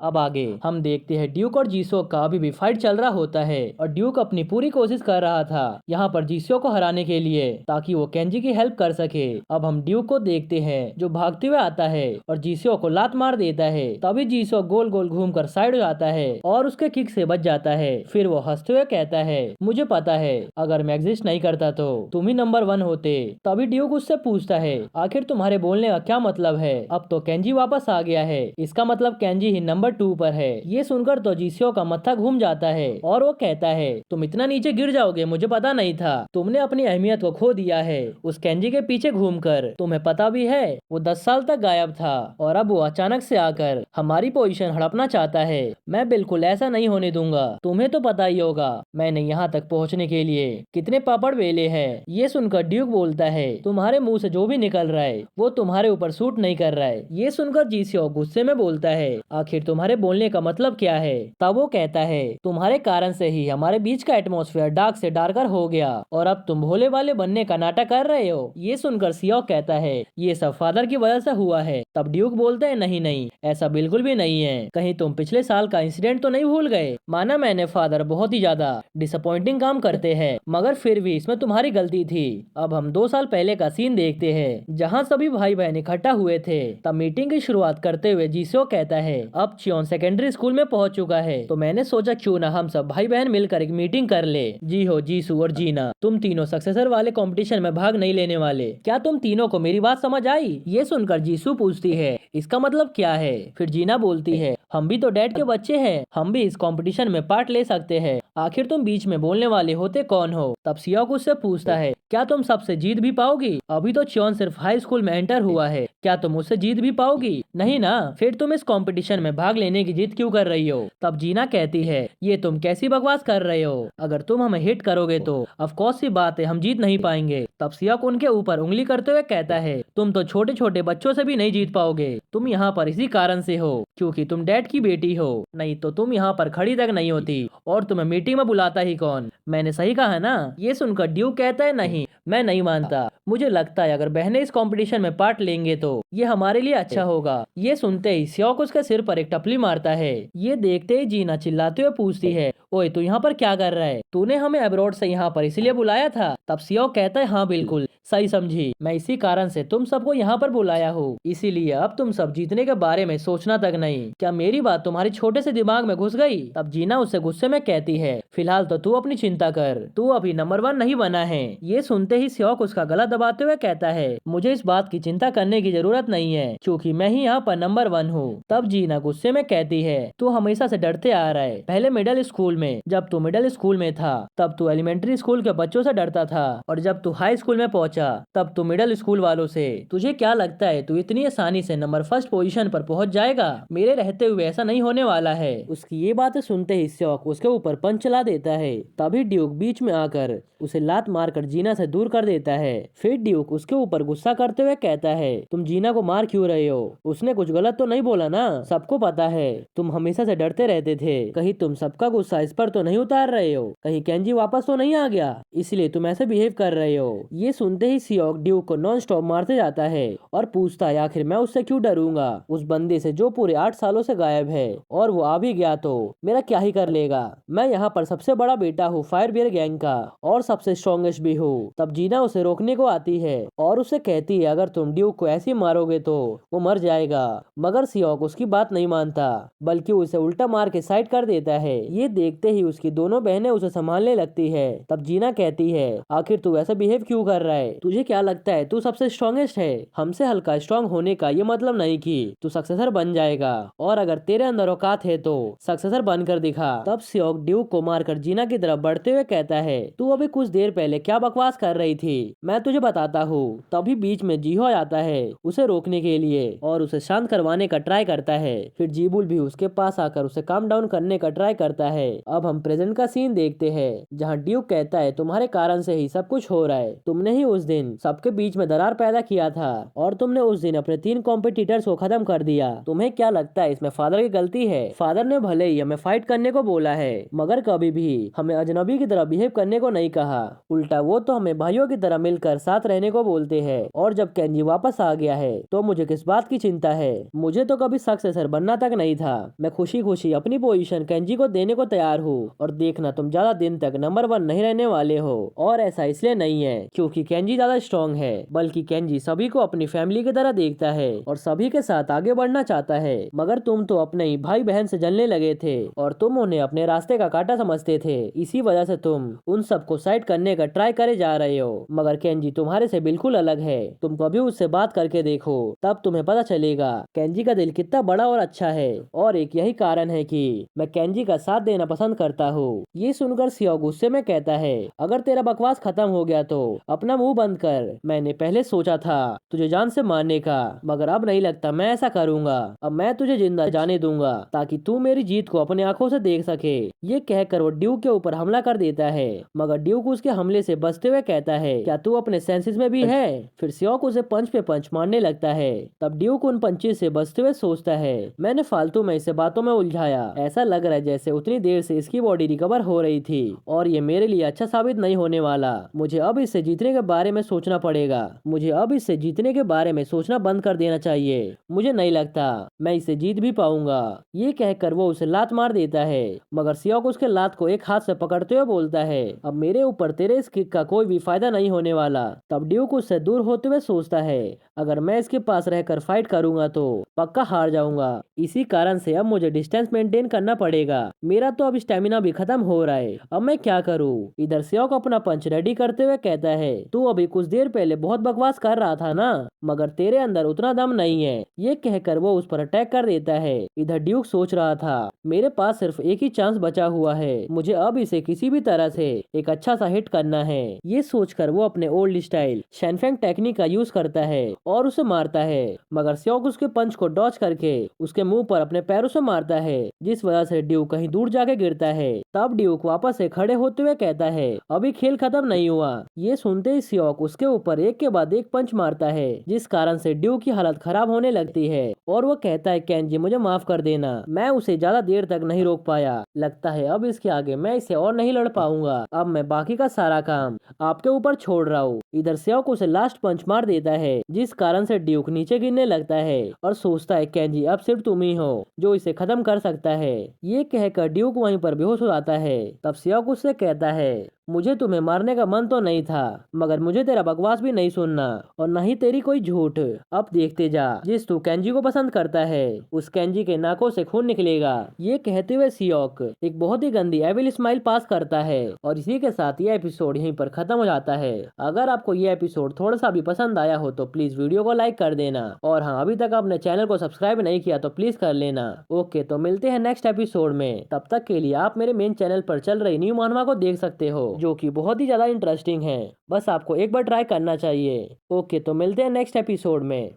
अब आगे हम देखते हैं ड्यूक और जीसो का अभी भी फाइट चल रहा होता है और ड्यूक अपनी पूरी कोशिश कर रहा था यहाँ पर जीसो को हराने के लिए ताकि वो केंजी की हेल्प कर सके। अब हम ड्यूक को देखते हैं जो भागते हुए आता है और जीसो को लात मार देता है। तभी जीसो गोल गोल घूमकर साइड हो जाता है और उसके किक से बच जाता है। फिर वो हंसते हुए कहता है, मुझे पता है अगर मैं एग्जिस्ट नहीं करता तो तुम ही नंबर 1 होते। तभी ड्यूक उससे पूछता है, आखिर तुम्हारे बोलने का क्या मतलब है? अब तो केंजी वापस आ गया है, इसका मतलब केंजी ही नंबर 2 पर है। ये सुनकर तो जीसीओ का मत्था घूम जाता है और वो कहता है, तुम इतना नीचे गिर जाओगे मुझे पता नहीं था। तुमने अपनी अहमियत को खो दिया है उस केंजी के पीछे घूमकर। तुम्हें पता भी है वो 10 साल तक गायब था और अब वो अचानक से आकर हमारी पोजीशन हड़पना चाहता है। मैं बिल्कुल ऐसा नहीं होने दूंगा। तुम्हें तो पता ही होगा मैंने यहाँ तक पहुँचने के लिए कितने पापड़ बेले हैं। ये सुनकर ड्यूक बोलता है, तुम्हारे मुंह से जो भी निकल रहा है वो तुम्हारे ऊपर सूट नहीं कर रहा है। ये सुनकर जीसीओ गुस्से में बोलता है, आखिर तुम्हारे बोलने का मतलब क्या है? तब वो कहता है, तुम्हारे कारण से ही हमारे बीच का एटमॉस्फेयर डार्क से डार्कर हो गया और अब तुम भोले वाले बनने का नाटक कर रहे हो। ये सुनकर सियो कहता है, ये सब फादर की वजह से हुआ है। तब ड्यूक बोलते हैं, नहीं नहीं ऐसा बिल्कुल भी नहीं है। कहीं तुम पिछले साल का इंसिडेंट तो नहीं भूल गए? माना मैंने फादर बहुत ही ज्यादा डिसअपॉइंटिंग काम करते हैं मगर फिर भी इसमें तुम्हारी गलती थी। अब हम 2 साल पहले का सीन देखते हैं जहाँ सभी भाई बहन इकट्ठा हुए थे। तब मीटिंग की शुरुआत करते हुए जीसो कहता है, अब चियोन सेकेंडरी स्कूल में पहुंच चुका है तो मैंने सोचा क्यों ना हम सब भाई बहन मिलकर एक मीटिंग कर ले। जी हो जीसू और जीना, तुम तीनों सक्सेसर वाले कंपटीशन में भाग नहीं लेने वाले। क्या तुम तीनों को मेरी बात समझ आई? ये सुनकर जीसू पूछती है, इसका मतलब क्या है? फिर जीना बोलती है, हम भी तो डैड के बच्चे हैं, हम भी इस कंपटीशन में पार्ट ले सकते हैं। आखिर तुम बीच में बोलने वाले होते कौन हो? तब सियोक उससे पूछता है, क्या तुम सबसे जीत भी पाओगी? अभी तो चियोन सिर्फ हाई स्कूल में एंटर हुआ है, क्या तुम उससे जीत भी पाओगी? नहीं ना, फिर तुम इस कंपटीशन में भाग लेने की जिद क्यों कर रही हो? तब जीना कहती है, ये तुम कैसी बकवास कर रहे हो? अगर तुम हमें हिट करोगे तो ऑफ कोर्स सी बात है हम जीत नहीं पाएंगे। तब सियोक उनके ऊपर उंगली करते हुए कहता है, तुम तो छोटे छोटे बच्चों से भी नहीं जीत पाओगे। तुम यहाँ पर इसी कारण से हो क्योंकि तुम डैड की बेटी हो, नहीं तो तुम यहाँ पर खड़ी तक नहीं होती और तुम्हें मीटिंग में बुलाता ही कौन? मैंने सही कहा ना? ये सुनकर ड्यूक कहता है, नहीं मैं नहीं मानता। मुझे लगता है अगर बहनें इस कंपटीशन में पार्ट लेंगे तो ये हमारे लिए अच्छा होगा। ये सुनते ही सियोक उसके सिर पर एक टपली मारता है। ये देखते ही जीना चिल्लाते हुए पूछती है, ओए तू यहाँ पर क्या कर रहा है? तूने हमें अब्रॉड से यहाँ पर इसलिए बुलाया था? तब सियोक कहता है, हाँ बिल्कुल सही समझी, मैं इसी कारण से तुम सबको यहाँ पर बुलाया हूँ। इसीलिए अब तुम सब जीतने के बारे में सोचना तक नहीं। क्या मेरी बात तुम्हारे छोटे से दिमाग में घुस गई? तब जीना उससे गुस्से में कहती है, फिलहाल तो तू अपनी चिंता कर, तू अभी नंबर 1 नहीं बना है। ये सुनते ही सियोक उसका गला दबाते हुए कहता है, मुझे इस बात की चिंता करने की जरूरत नहीं है क्योंकि मैं ही यहाँ पर नंबर 1 हूँ। तब जीना गुस्से में कहती है, तू हमेशा से डरते आ रहा है। पहले मिडिल स्कूल में, जब तू मिडिल स्कूल में था तब तू एलिमेंट्री स्कूल के बच्चों से डरता था और जब तू हाई स्कूल में पहुंचा तब तू मिडिल स्कूल वालों से। तुझे क्या लगता है तू इतनी आसानी से नंबर 1 पोजीशन पर पहुंच जाएगा? मेरे रहते हुए ऐसा नहीं होने वाला है। उसकी ये बातें सुनते ही सियोक उसके ऊपर पंच चला देता है। तभी ड्यूक बीच में आकर उसे लात मारकर जीना से दूर कर देता है। फिर ड्यूक उसके ऊपर गुस्सा करते हुए कहता है, तुम जीना को मार क्यों रहे हो? उसने कुछ गलत तो नहीं बोला ना? सबको पता है तुम हमेशा से डरते रहते थे, कहीं तुम सबका गुस्सा इस पर तो नहीं उतार रहे हो? कहीं केंजी वापस तो नहीं आ गया इसलिए तुम ऐसे बिहेव कर रहे हो? ये सुनते ही सियोक ड्यूक को नॉन स्टॉप मारते जाता है और पूछता है, आखिर मैं उससे क्यों डरूंगा? उस बंदे से जो पूरे 8 सालों से गायब है और वो आ भी गया तो मेरा क्या ही कर लेगा? मैं यहाँ पर सबसे बड़ा बेटा हूँ फायर बियर गैंग का और सबसे स्ट्रॉन्गेस्ट भी हूँ। तब जीना उसे रोकने को आती है और उसे कहती है, अगर तुम ड्यूक को ऐसे मारोगे तो वो मर जाएगा। मगर सियोक उसकी बात नहीं मानता बल्कि उसे उल्टा मार के साइड कर देता है। ये देखते ही उसकी दोनों बहनें उसे संभालने लगती है। तब जीना कहती है, आखिर तू ऐसा बिहेव क्यों कर रहा है? तुझे क्या लगता है तू सबसे स्ट्रॉन्गेस्ट है? हमसे हल्का स्ट्रॉन्ग होने का ये मतलब नहीं कि तू सक्सेसर बन जाएगा और अगर तेरे अंदर औकात है तो सक्सेसर बनकर दिखा। तब सियोक ड्यूक को मारकर जीना की तरफ बढ़ते हुए कहता है, तू अभी कुछ देर पहले क्या बकवास कर रही थी मैं तुझे बताता हूँ। तभी बीच में जीहो आता है उसे रोकने के लिए और उसे शांत करवाने का ट्राई करता है। फिर जीबुल भी उसके पास आकर उसे काम डाउन करने का ट्राई करता है। अब हम प्रेजेंट का सीन देखते हैं जहाँ ड्यूक कहता है तुम्हारे कारण से ही सब कुछ हो रहा है। तुमने ही उस दिन सबके बीच में दरार पैदा किया था और तुमने उस दिन अपने 3 कॉम्पिटिटर्स को खत्म कर दिया। तुम्हें क्या लगता है इसमें फादर की गलती है? फादर ने भले ही हमें फाइट करने को बोला है मगर कभी भी हमें अजनबी की तरह बिहेव करने को नहीं कहा। उल्टा वो तो हमें भाइयों की तरह मिलकर साथ रहने को बोलते हैं। और जब केंजी वापस आ गया है तो मुझे किस बात की चिंता है? मुझे तो कभी सक्सेसर बनना तक नहीं था। मैं खुशी खुशी अपनी पोजीशन केंजी को देने को तैयार हूँ और देखना तुम ज्यादा दिन तक नंबर 1 नहीं रहने वाले हो। और ऐसा इसलिए नहीं है क्योंकि केंजी ज्यादा स्ट्रॉन्ग है, बल्कि केंजी सभी को अपनी फैमिली की तरह देखता है और सभी के साथ आगे बढ़ना चाहता है। मगर तुम तो अपने ही भाई बहन से जलने लगे थे और तुम उन्हें अपने रास्ते का कांटा समझते थे। इसी वजह से तुम उन सबको साइड करने का ट्राई करे जा रहे हो। मगर केंजी तुम्हारे से बिल्कुल अलग है। तुम कभी उससे बात करके देखो, तब तुम्हें पता चलेगा केंजी का दिल कितना बड़ा और अच्छा है। और एक यही कारण है कि मैं केंजी का साथ देना पसंद करता हूँ। ये सुनकर सियो गुस्से में कहता है, अगर तेरा बकवास खत्म हो गया तो अपना मुंह बंद कर। मैंने पहले सोचा था तुझे जान से मारने का, मगर अब नहीं लगता मैं ऐसा करूंगा। अब मैं तुझे जिंदा जाने दूंगा ताकि तू मेरी जीत को अपने आंखों से देख सके। ये कहकर वो ड्यूक के ऊपर हमला कर देता है, मगर ड्यूक उसके हमले से बचते हुए कहता है, क्या तू अपने सेंसेस में भी है? फिर सियोक उसे पंच पे पंच मारने लगता है। तब ड्यूक उन पंचेस से बचते हुए सोचता है, मैंने फालतू में इसे बातों में उलझाया। ऐसा लग रहा है जैसे उतनी देर से इसकी बॉडी रिकवर हो रही थी और ये मेरे लिए अच्छा साबित नहीं होने वाला। मुझे अब इससे जीतने के बारे में सोचना पड़ेगा। मुझे अब इससे जीतने के बारे में सोचना बंद कर देना चाहिए। मुझे नहीं लगता मैं इसे जीत भी पाऊंगा। ये कहकर वो उसे लात मार देता है, मगर सियोक उसके लात को एक हाथ से पकड़ते हुए बोलता है, अब मेरे ऊपर तेरे इस किक का कोई भी फायदा नहीं होने वाला। तब ड्यूक उससे दूर होते हुए सोचता है, अगर मैं इसके पास रहकर फाइट करूंगा तो पक्का हार जाऊंगा। इसी कारण से अब मुझे डिस्टेंस मेंटेन करना पड़ेगा। मेरा तो अब स्टेमिना भी खत्म हो रहा है। अब मैं क्या करूँ? इधर सियोक अपना पंच रेडी करते हुए कहता है, तू अभी कुछ देर पहले बहुत बकवास कर रहा था ना, मगर तेरे अंदर उतना दम नहीं है। ये कहकर वो उस पर अटैक कर देता है। इधर ड्यूक सोच रहा था, मेरे पास सिर्फ एक ही चांस बचा हुआ है, मुझे अब इसे किसी भी तरह से एक अच्छा सा हिट करना है। ये सोचकर वो अपने ओल्ड स्टाइल शैनफेंग टेक्निक का यूज करता है और उसे मारता है, मगर सियोक उसके पंच को डॉज करके उसके मुंह पर अपने पैरों से मारता है, जिस वजह से ड्यूक कहीं दूर जाके गिरता है। तब ड्यूक वापस से खड़े होते हुए कहता है, अभी खेल खत्म नहीं हुआ। ये सुनते ही सियोक उसके ऊपर एक के बाद एक पंच मारता है, जिस कारण से ड्यूक की हालत खराब होने लगती है और वो कहता है, केंजी मुझे माफ कर देना, मैं उसे ज्यादा देर तक नहीं रोक पाया। लगता है अब इसके आगे मैं इसे और नहीं लड़ पाऊंगा। अब मैं बाकी का सारा काम आपके ऊपर छोड़ रहा हूँ। इधर सियोक उसे लास्ट पंच मार देता है, जिस कारण से ड्यूक नीचे गिरने लगता है और सोचता है, केंजी अब सिर्फ तुम ही हो जो इसे खत्म कर सकता है। ये कहकर ड्यूक वहीं पर बेहोश हो जाता है। तब सियोक उससे कहता है, मुझे तुम्हें मारने का मन तो नहीं था, मगर मुझे तेरा बकवास भी नहीं सुनना और न ही तेरी कोई झूठ। अब देखते जा, जिस तू केंजी को पसंद करता है उस केंजी के नाकों से खून निकलेगा। ये कहते हुए सियोक एक बहुत ही गंदी एविल स्माइल पास करता है और इसी के साथ ये एपिसोड यहीं पर खत्म हो जाता है। अगर आपको ये एपिसोड थोड़ा सा भी पसंद आया हो तो प्लीज वीडियो को लाइक कर देना और हाँ, अभी तक आपने चैनल को सब्सक्राइब नहीं किया तो प्लीज कर लेना। ओके, तो मिलते हैं नेक्स्ट एपिसोड में। तब तक के लिए आप मेरे मेन चैनल पर चल रही न्यू मानवा को देख सकते हो, जो कि बहुत ही ज्यादा इंटरेस्टिंग है। बस आपको एक बार ट्राई करना चाहिए। ओके, तो मिलते हैं नेक्स्ट एपिसोड में।